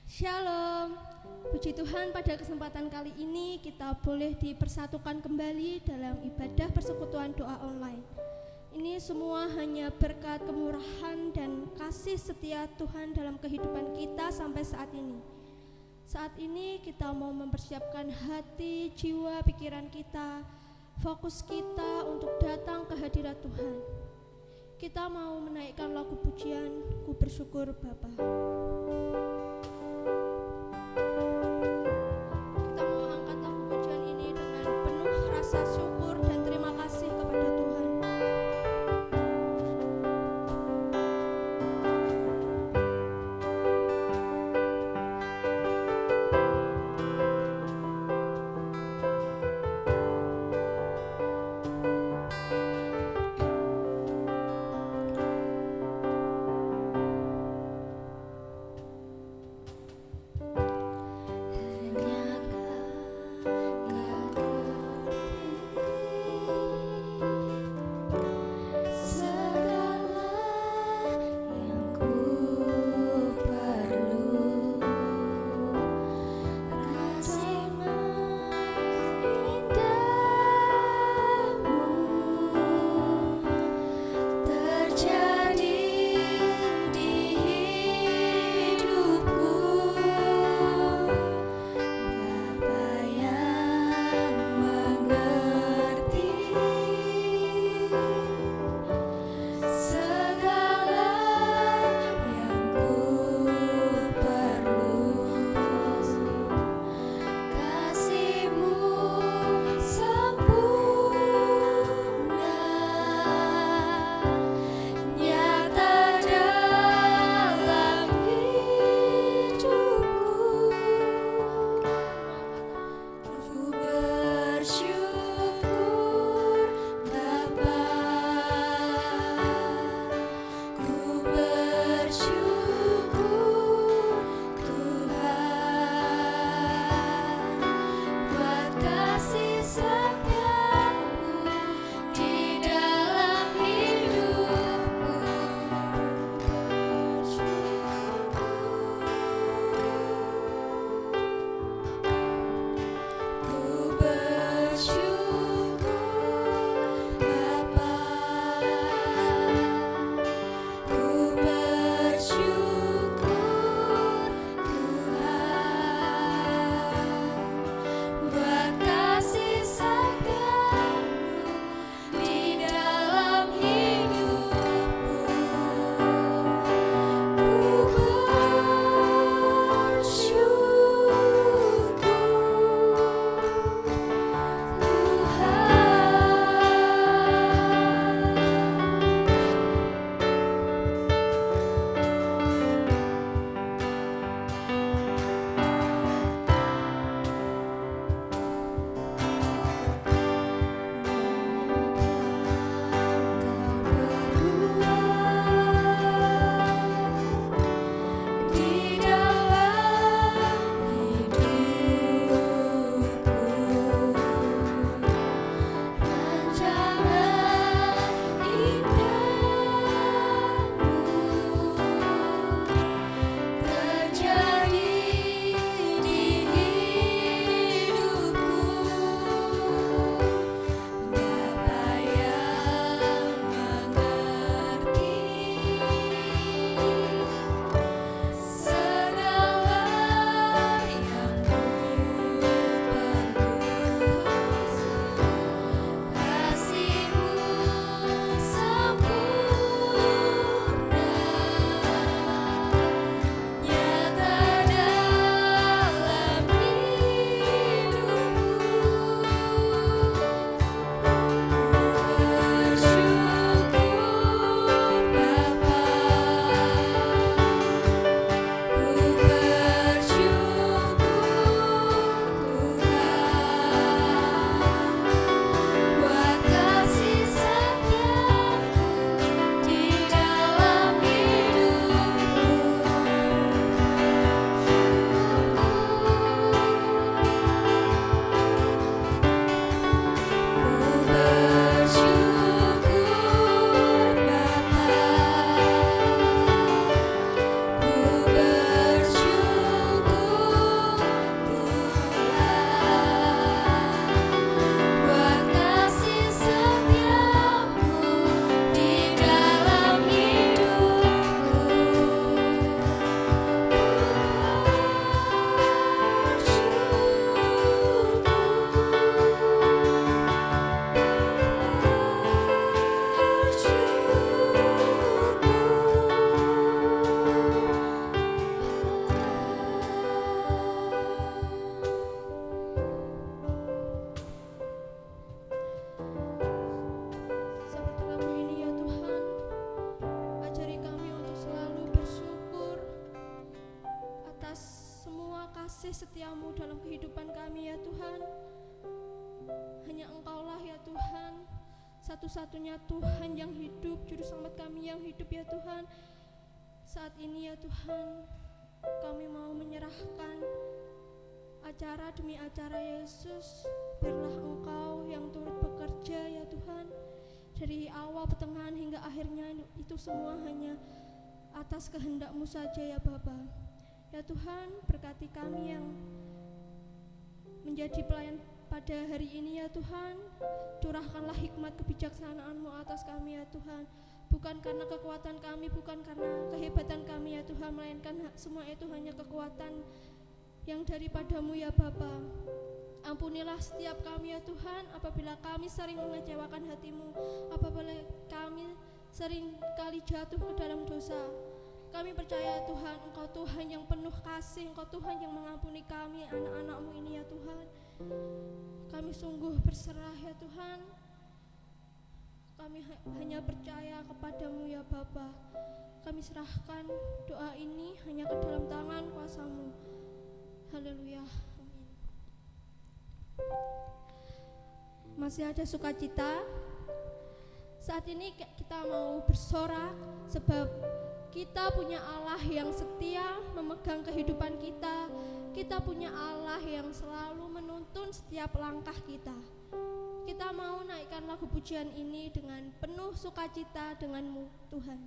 Shalom. Puji Tuhan, pada kesempatan kali ini kita boleh dipersatukan kembali dalam ibadah persekutuan doa online. Ini semua hanya berkat kemurahan dan kasih setia Tuhan dalam kehidupan kita sampai saat ini. Saat ini kita mau mempersiapkan hati, jiwa, pikiran kita, fokus kita untuk datang ke hadirat Tuhan. Kita mau menaikkan lagu pujian, Ku Bersyukur Bapa. Kita mau angkat lagu pujian ini dengan penuh rasa syukur dan terima kasih kepada Tuhan. semua kasih setiamu dalam kehidupan kami ya Tuhan. Hanya Engkaulah ya Tuhan, satu-satunya Tuhan yang hidup, juru selamat kami yang hidup ya Tuhan. Saat ini ya Tuhan, kami mau menyerahkan acara demi acara Yesus. Biarlah Engkau yang turut bekerja ya Tuhan. Dari awal, pertengahan hingga akhirnya itu semua hanya atas kehendak-Mu saja ya Bapa. Ya Tuhan, berkati kami yang menjadi pelayan pada hari ini ya Tuhan. Curahkanlah hikmat kebijaksanaan-Mu atas kami ya Tuhan. Bukan karena kekuatan kami, bukan karena kehebatan kami ya Tuhan, melainkan semua itu hanya kekuatan yang daripada-Mu ya Bapa. Ampunilah setiap kami ya Tuhan, apabila kami sering mengecewakan hati-Mu, apabila kami sering kali jatuh ke dalam dosa. Kami percaya Tuhan, Engkau Tuhan yang penuh kasih, Engkau Tuhan yang mengampuni kami, anak-anak-Mu ini ya Tuhan. Kami sungguh berserah ya Tuhan. Kami hanya percaya kepada-Mu ya Bapa. Kami serahkan doa ini hanya ke dalam tangan kuasa-Mu. Haleluya. Amin. Masih ada sukacita. Saat ini kita mau bersorak sebab kita punya Allah yang setia memegang kehidupan kita. Kita punya Allah yang selalu menuntun setiap langkah kita. Kita mau naikkan lagu pujian ini dengan penuh sukacita dengan-Mu Tuhan.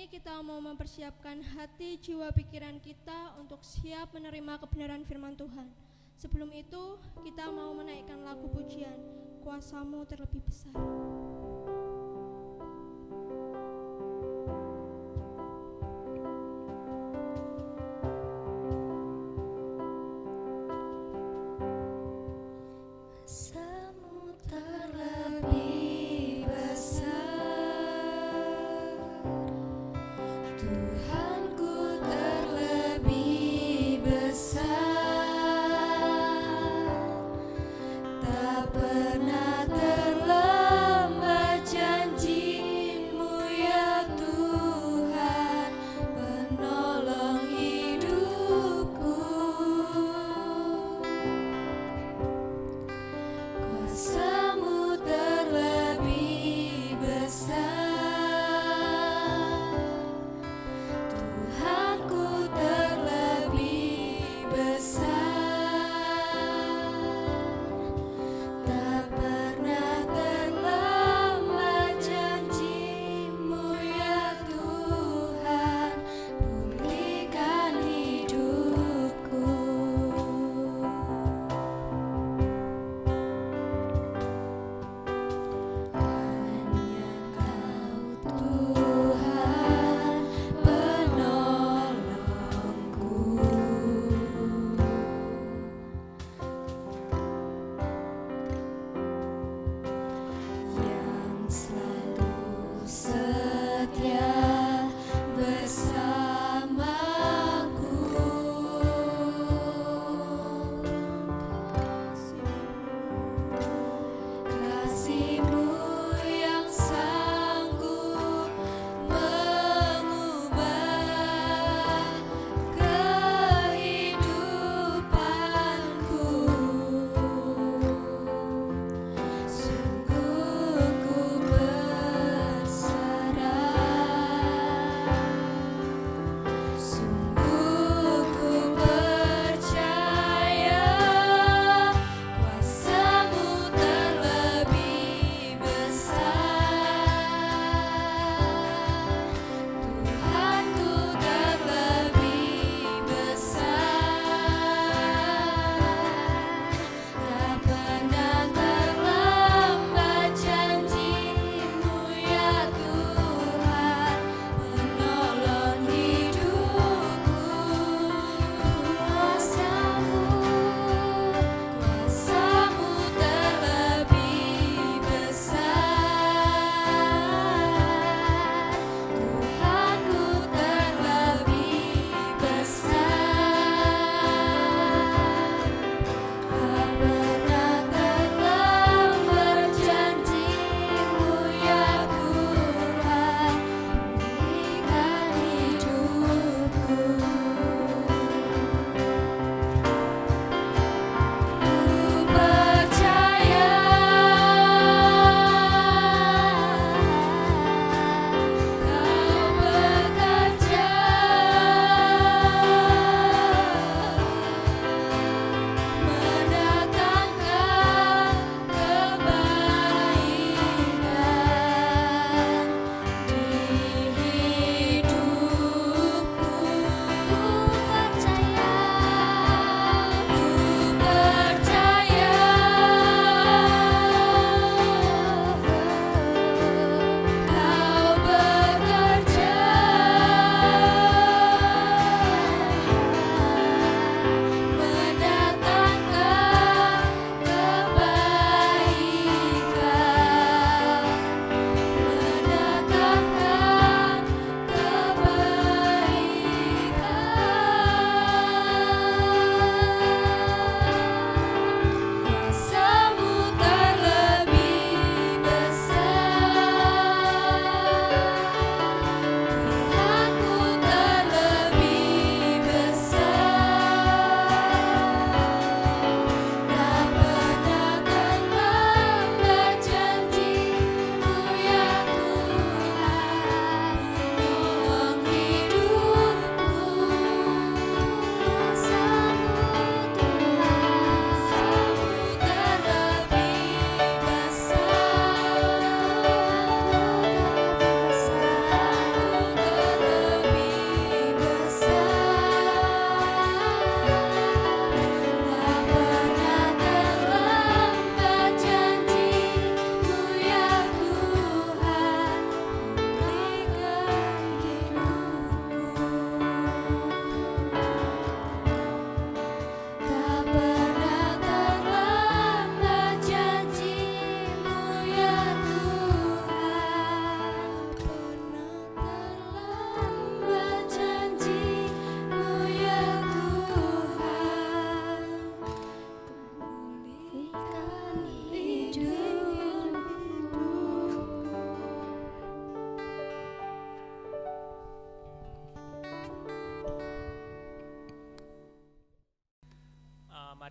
Kita mau mempersiapkan hati, jiwa, pikiran kita untuk siap menerima kebenaran firman Tuhan. Sebelum itu, kita mau menaikkan lagu pujian, Kuasa-Mu terlebih besar.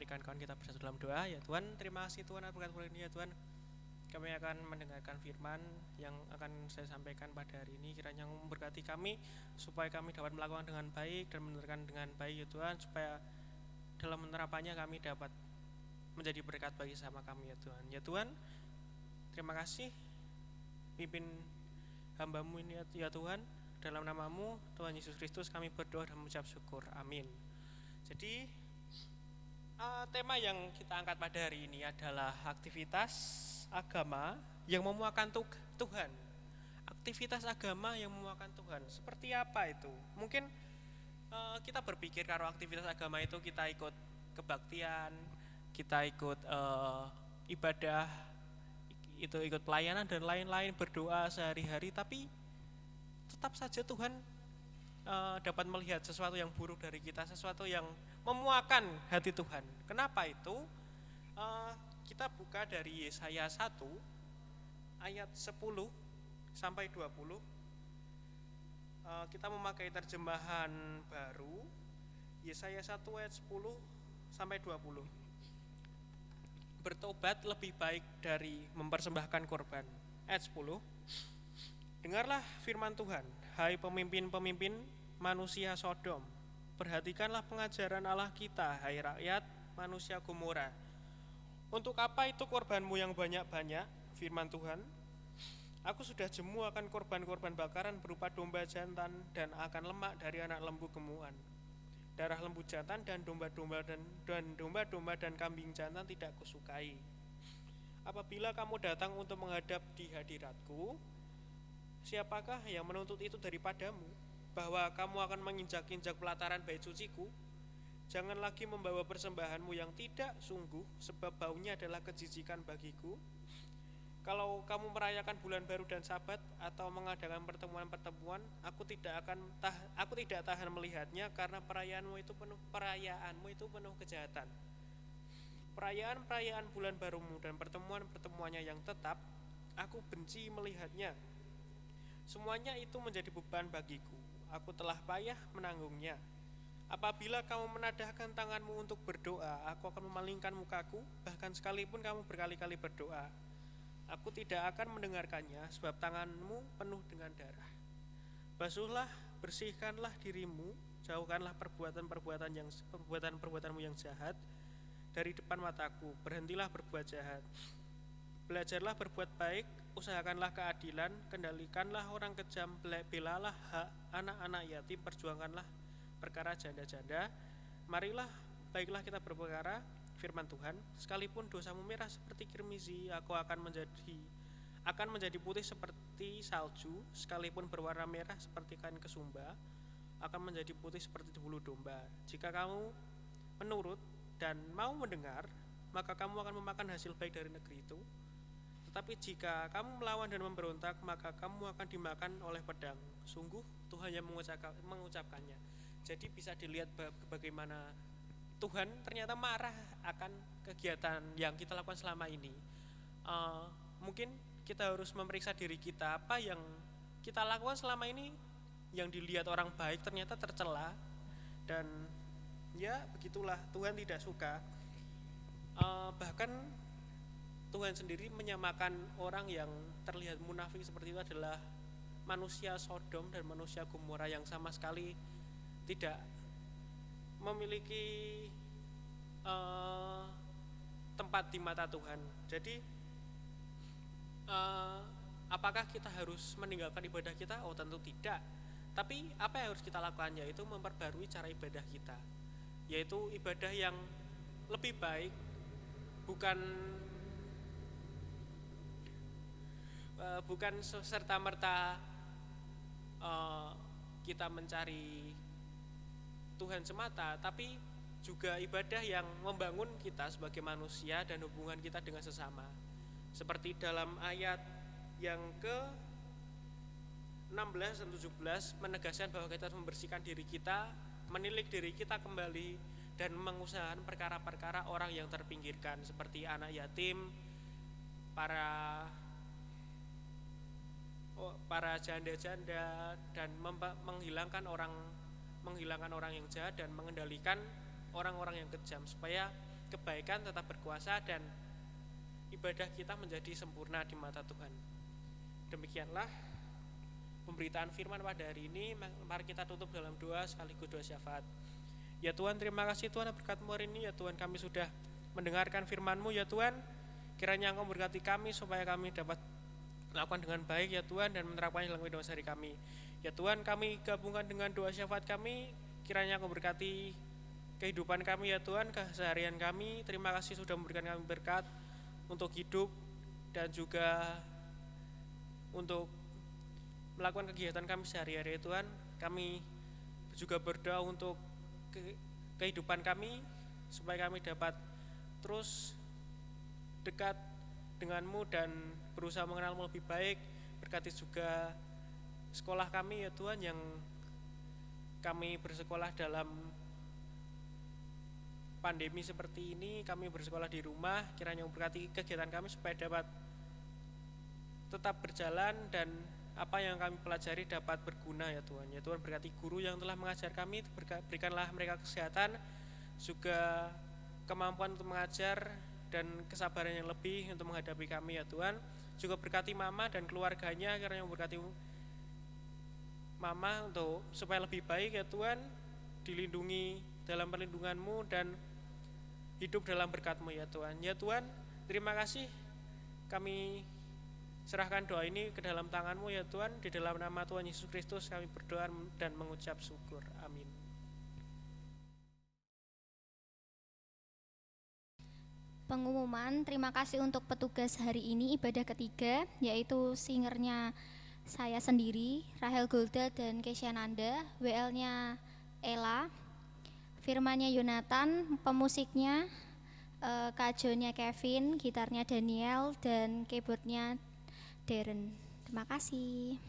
izinkan kawan kita bersatu dalam doa. Ya Tuhan, terima kasih Tuhan atas berkat ini ya Tuhan. Kami akan mendengarkan firman yang akan saya sampaikan pada hari ini. Kiranya memberkati kami supaya kami dapat melakukan dengan baik dan menerangkan dengan baik ya Tuhan, supaya dalam penerapannya kami dapat menjadi berkat bagi sama kami ya Tuhan. Ya Tuhan, terima kasih pimpin hamba-Mu ini ya Tuhan. Dalam nama-Mu Tuhan Yesus Kristus kami berdoa dan mengucap syukur. Amin. Jadi tema yang kita angkat pada hari ini adalah aktivitas agama yang memuakan Tuhan. Aktivitas agama yang memuakan Tuhan. Seperti apa itu? Mungkin kita berpikir kalau aktivitas agama itu kita ikut kebaktian, kita ikut ibadah, itu ikut pelayanan dan lain-lain, berdoa sehari-hari, tapi tetap saja Tuhan dapat melihat sesuatu yang buruk dari kita, sesuatu yang memuakan hati Tuhan. Kenapa itu? Kita buka dari Yesaya 1 ayat 10 sampai 20. Kita memakai terjemahan baru, Yesaya 1 ayat 10 sampai 20. Bertobat lebih baik dari mempersembahkan korban. Ayat 10. Dengarlah firman Tuhan, hai pemimpin-pemimpin manusia Sodom. Perhatikanlah pengajaran Allah kita, hai rakyat manusia Gomora. Untuk apa itu korbanmu yang banyak-banyak, firman Tuhan? Aku sudah jemu akan korban-korban bakaran berupa domba jantan dan akan lemak dari anak lembu gemuan. Darah lembu jantan dan domba-domba dan kambing jantan tidak kusukai. Apabila kamu datang untuk menghadap di hadiratku, siapakah yang menuntut itu daripadamu, bahwa kamu akan menginjak-injak pelataran bait suciku? Jangan lagi membawa persembahanmu yang tidak sungguh, sebab baunya adalah kejijikan bagiku. Kalau kamu merayakan bulan baru dan Sabat atau mengadakan pertemuan-pertemuan, aku tidak tahan melihatnya, karena perayaanmu itu penuh kejahatan. Perayaan-perayaan bulan barumu dan pertemuan-pertemuannya yang tetap, aku benci melihatnya. Semuanya itu menjadi beban bagiku. Aku telah payah menanggungnya. Apabila kamu menadahkan tanganmu untuk berdoa, aku akan memalingkan mukaku, bahkan sekalipun kamu berkali-kali berdoa. Aku tidak akan mendengarkannya, sebab tanganmu penuh dengan darah. Basuhlah, bersihkanlah dirimu, jauhkanlah perbuatanmu yang jahat dari depan mataku. Berhentilah berbuat jahat. Belajarlah berbuat baik, usahakanlah keadilan, kendalikanlah orang kejam, belalah hak anak-anak yatim, perjuangkanlah perkara janda-janda. Marilah, baiklah kita berperkara, firman Tuhan. Sekalipun dosamu merah seperti kirmizi, aku akan menjadi putih seperti salju. Sekalipun berwarna merah seperti kain kesumba, akan menjadi putih seperti bulu domba. Jika kamu menurut dan mau mendengar, maka kamu akan memakan hasil baik dari negeri itu. Tetapi jika kamu melawan dan memberontak, maka kamu akan dimakan oleh pedang. Sungguh Tuhan yang mengucapkannya. Jadi bisa dilihat bagaimana Tuhan ternyata marah akan kegiatan yang kita lakukan selama ini. Mungkin kita harus memeriksa diri kita, apa yang kita lakukan selama ini yang dilihat orang baik ternyata tercela, dan ya begitulah, Tuhan tidak suka. Bahkan Tuhan sendiri menyamakan orang yang terlihat munafik seperti itu adalah manusia Sodom dan manusia Gomora yang sama sekali tidak memiliki tempat di mata Tuhan. Jadi apakah kita harus meninggalkan ibadah kita? Oh tentu tidak. Tapi apa yang harus kita lakukan, yaitu memperbarui cara ibadah kita, yaitu ibadah yang lebih baik, bukan serta-merta kita mencari Tuhan semata, tapi juga ibadah yang membangun kita sebagai manusia dan hubungan kita dengan sesama. Seperti dalam ayat yang ke-16 dan 17 menegaskan bahwa kita harus membersihkan diri kita, menilik diri kita kembali, dan mengusahakan perkara-perkara orang yang terpinggirkan seperti anak yatim, para janda-janda, dan menghilangkan orang yang jahat dan mengendalikan orang-orang yang kejam, supaya kebaikan tetap berkuasa dan ibadah kita menjadi sempurna di mata Tuhan. Demikianlah pemberitaan firman pada hari ini. Mari kita tutup dalam doa sekaligus doa syafaat. Ya Tuhan, terima kasih Tuhan berkat-Mu hari ini. Ya Tuhan, kami sudah mendengarkan firman-Mu ya Tuhan. Kiranya Engkau memberkati kami supaya kami dapat melakukan dengan baik ya Tuhan dan menerapkannya dalam kehidupan sehari kami. Ya Tuhan, kami gabungkan dengan doa syafaat kami. Kiranya Engkau berkati kehidupan kami ya Tuhan, keseharian kami. Terima kasih sudah memberikan kami berkat untuk hidup dan juga untuk melakukan kegiatan kami sehari-hari ya Tuhan. Kami juga berdoa untuk kehidupan kami supaya kami dapat terus dekat dengan-Mu dan berusaha mengenal-Mu lebih baik. Berkati juga sekolah kami ya Tuhan, yang kami bersekolah dalam pandemi seperti ini, kami bersekolah di rumah. Kiranya memberkati kegiatan kami supaya dapat tetap berjalan dan apa yang kami pelajari dapat berguna ya Tuhan. Ya Tuhan, berkati guru yang telah mengajar kami, berikanlah mereka kesehatan, juga kemampuan untuk mengajar dan kesabaran yang lebih untuk menghadapi kami ya Tuhan. Juga berkati Mama dan keluarganya, kiranya memberkati Mama untuk supaya lebih baik ya Tuhan, dilindungi dalam perlindungan-Mu dan hidup dalam berkat-Mu ya Tuhan. Ya Tuhan, terima kasih, kami serahkan doa ini ke dalam tangan-Mu ya Tuhan. Di dalam nama Tuhan Yesus Kristus kami berdoa dan mengucap syukur. Amin. Pengumuman, terima kasih untuk petugas hari ini ibadah ketiga, yaitu singernya saya sendiri, Rahel Golda dan Kesya Nanda, WL-nya Ella, firmannya Yonatan, pemusiknya kajonya Kevin, gitarnya Daniel, dan keyboardnya Darren. Terima kasih.